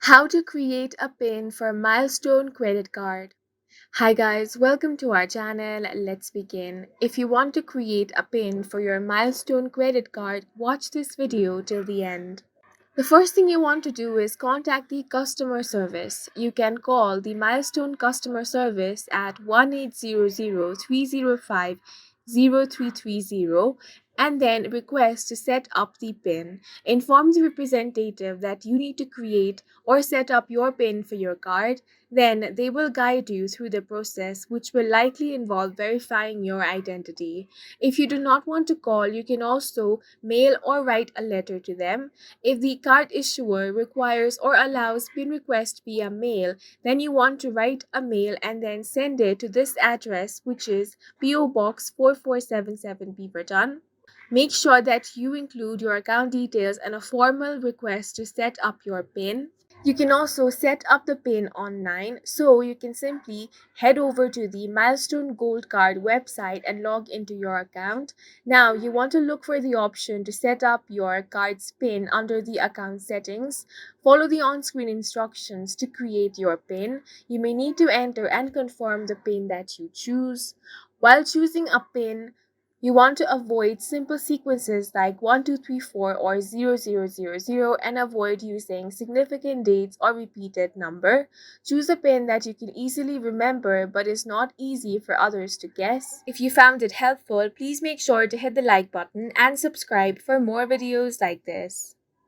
How to create a PIN for Milestone Credit Card. Hi guys, welcome to our channel. Let's begin. If you want to create a PIN for your Milestone Credit Card, watch this video till the end. The first thing you want to do is contact the customer service. You can call the Milestone customer service at 1-800-305-0330 and then request to set up the PIN. Inform the representative that you need to create or set up your PIN for your card. Then they will guide you through the process, which will likely involve verifying your identity. If you do not want to call, you can also mail or write a letter to them. If the card issuer requires or allows PIN request via mail, then you want to write a mail and then send it to this address, which is PO Box 4477 Beaverton. Make sure that you include your account details and a formal request to set up your PIN. You can also set up the PIN online, so you can simply head over to the Milestone Gold Card website and log into your account. Now, you want to look for the option to set up your card's PIN under the account settings. Follow the on-screen instructions to create your PIN. You may need to enter and confirm the PIN that you choose. While choosing a PIN, you want to avoid simple sequences like 1234 or 0000 and avoid using significant dates or repeated number. Choose a pin that you can easily remember but is not easy for others to guess. If you found it helpful, please make sure to hit the like button and subscribe for more videos like this.